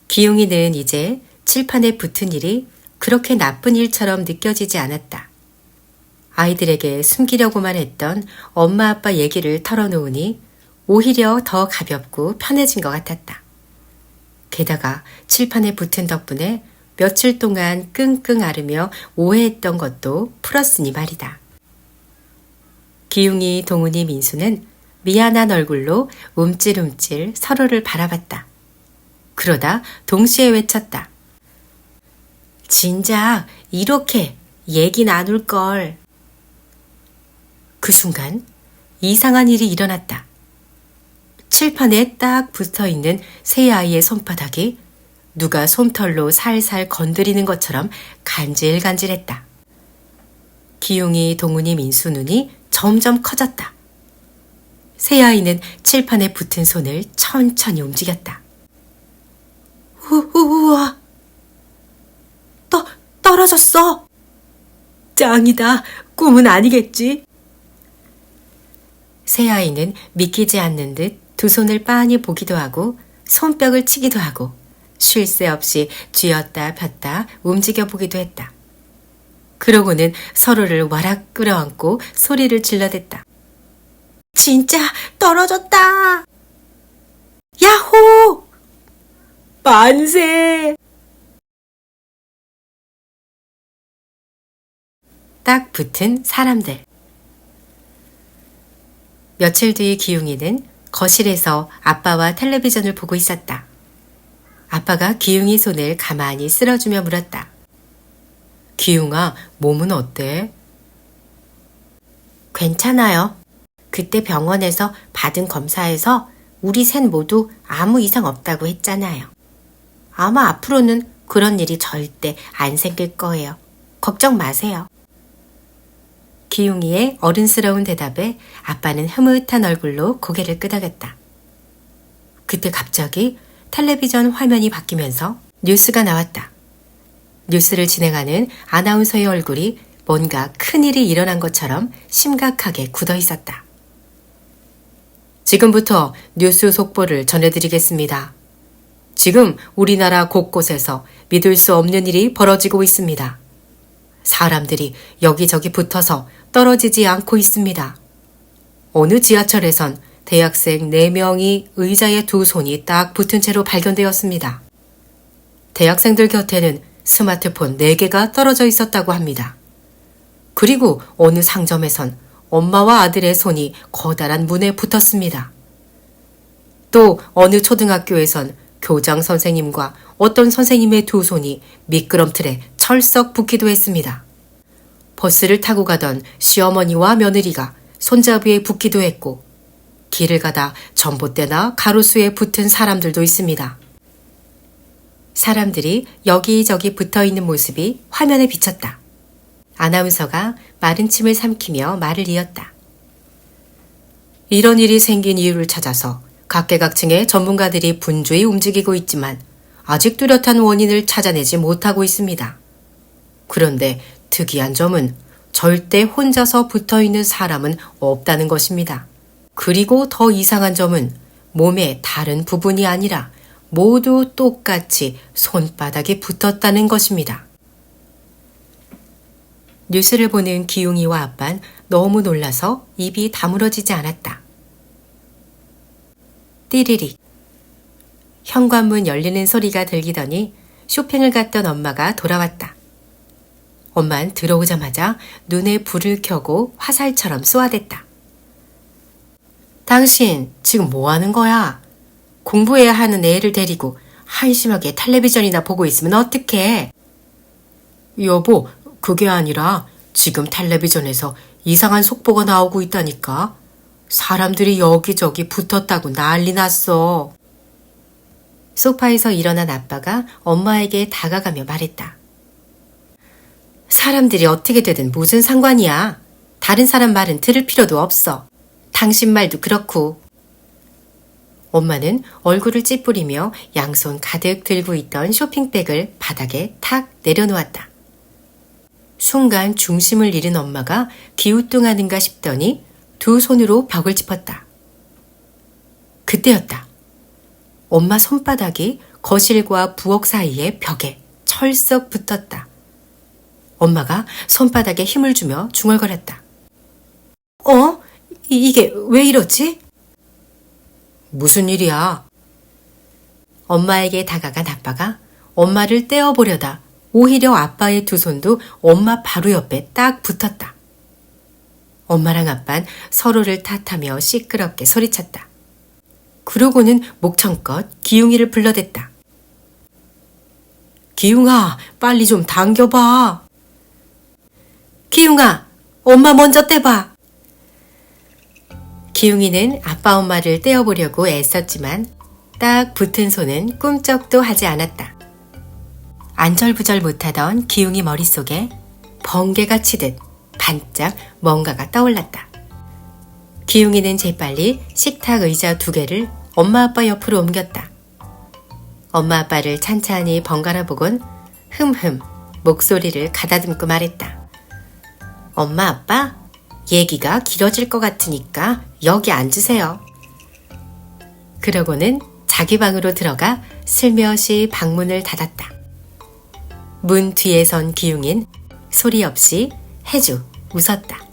기용이는 이제 칠판에 붙은 일이 그렇게 나쁜 일처럼 느껴지지 않았다. 아이들에게 숨기려고만 했던 엄마 아빠 얘기를 털어놓으니 오히려 더 가볍고 편해진 것 같았다. 게다가 칠판에 붙은 덕분에 며칠 동안 끙끙 앓으며 오해했던 것도 풀었으니 말이다. 기웅이, 동훈이, 민수는 미안한 얼굴로 움찔움찔 서로를 바라봤다. 그러다 동시에 외쳤다. 진작 이렇게 얘기 나눌걸. 그 순간 이상한 일이 일어났다. 칠판에 딱 붙어있는 새 아이의 손바닥이 누가 솜털로 살살 건드리는 것처럼 간질간질했다. 기용이, 동훈이, 민수 눈이 점점 커졌다. 새 아이는 칠판에 붙은 손을 천천히 움직였다. 우와! 떨어졌어! 짱이다! 꿈은 아니겠지? 새 아이는 믿기지 않는 듯 두 손을 빤히 보기도 하고 손뼉을 치기도 하고 쉴 새 없이 쥐었다 폈다 움직여 보기도 했다. 그러고는 서로를 와락 끌어안고 소리를 질러댔다. 진짜 떨어졌다! 야호! 만세! 딱 붙은 사람들. 며칠 뒤 기웅이는 거실에서 아빠와 텔레비전을 보고 있었다. 아빠가 기웅이 손을 가만히 쓸어주며 물었다. 기웅아, 몸은 어때? 괜찮아요. 그때 병원에서 받은 검사에서 우리 셋 모두 아무 이상 없다고 했잖아요. 아마 앞으로는 그런 일이 절대 안 생길 거예요. 걱정 마세요. 기웅이의 어른스러운 대답에 아빠는 흐뭇한 얼굴로 고개를 끄덕였다. 그때 갑자기 텔레비전 화면이 바뀌면서 뉴스가 나왔다. 뉴스를 진행하는 아나운서의 얼굴이 뭔가 큰일이 일어난 것처럼 심각하게 굳어 있었다. 지금부터 뉴스 속보를 전해드리겠습니다. 지금 우리나라 곳곳에서 믿을 수 없는 일이 벌어지고 있습니다. 사람들이 여기저기 붙어서 떨어지지 않고 있습니다. 어느 지하철에선 대학생 4명이 의자에 두 손이 딱 붙은 채로 발견되었습니다. 대학생들 곁에는 스마트폰 4개가 떨어져 있었다고 합니다. 그리고 어느 상점에선 엄마와 아들의 손이 커다란 문에 붙었습니다. 또 어느 초등학교에선 교장 선생님과 어떤 선생님의 두 손이 미끄럼틀에 철썩 붙기도 했습니다. 버스를 타고 가던 시어머니와 며느리가 손잡이에 붙기도 했고 길을 가다 전봇대나 가로수에 붙은 사람들도 있습니다. 사람들이 여기저기 붙어있는 모습이 화면에 비쳤다. 아나운서가 마른 침을 삼키며 말을 이었다. 이런 일이 생긴 이유를 찾아서 각계각층의 전문가들이 분주히 움직이고 있지만 아직 뚜렷한 원인을 찾아내지 못하고 있습니다. 그런데 특이한 점은 절대 혼자서 붙어있는 사람은 없다는 것입니다. 그리고 더 이상한 점은 몸의 다른 부분이 아니라 모두 똑같이 손바닥에 붙었다는 것입니다. 뉴스를 보는 기웅이와 아빤 너무 놀라서 입이 다물어지지 않았다. 띠리릭. 현관문 열리는 소리가 들리더니 쇼핑을 갔던 엄마가 돌아왔다. 엄만 들어오자마자 눈에 불을 켜고 화살처럼 쏘아댔다. 당신 지금 뭐 하는 거야? 공부해야 하는 애를 데리고 한심하게 텔레비전이나 보고 있으면 어떡해? 여보, 그게 아니라 지금 텔레비전에서 이상한 속보가 나오고 있다니까. 사람들이 여기저기 붙었다고 난리 났어. 소파에서 일어난 아빠가 엄마에게 다가가며 말했다. 사람들이 어떻게 되든 무슨 상관이야. 다른 사람 말은 들을 필요도 없어. 당신 말도 그렇고. 엄마는 얼굴을 찌푸리며 양손 가득 들고 있던 쇼핑백을 바닥에 탁 내려놓았다. 순간 중심을 잃은 엄마가 기우뚱하는가 싶더니 두 손으로 벽을 짚었다. 그때였다. 엄마 손바닥이 거실과 부엌 사이의 벽에 철썩 붙었다. 엄마가 손바닥에 힘을 주며 중얼거렸다. 이게 왜 이러지? 무슨 일이야? 엄마에게 다가간 아빠가 엄마를 떼어보려다 오히려 아빠의 두 손도 엄마 바로 옆에 딱 붙었다. 엄마랑 아빤 서로를 탓하며 시끄럽게 소리쳤다. 그러고는 목청껏 기웅이를 불러댔다. 기웅아, 빨리 좀 당겨봐. 기웅아, 엄마 먼저 떼봐. 기웅이는 아빠 엄마를 떼어보려고 애썼지만 딱 붙은 손은 꿈쩍도 하지 않았다. 안절부절 못하던 기웅이 머릿속에 번개가 치듯 반짝 뭔가가 떠올랐다. 기웅이는 재빨리 식탁 의자 2개를 엄마 아빠 옆으로 옮겼다. 엄마 아빠를 찬찬히 번갈아 보곤 흠흠 목소리를 가다듬고 말했다. 엄마 아빠, 얘기가 길어질 것 같으니까 여기 앉으세요. 그러고는 자기 방으로 들어가 슬며시 방문을 닫았다. 문 뒤에 선 기웅인 소리 없이 해주 웃었다.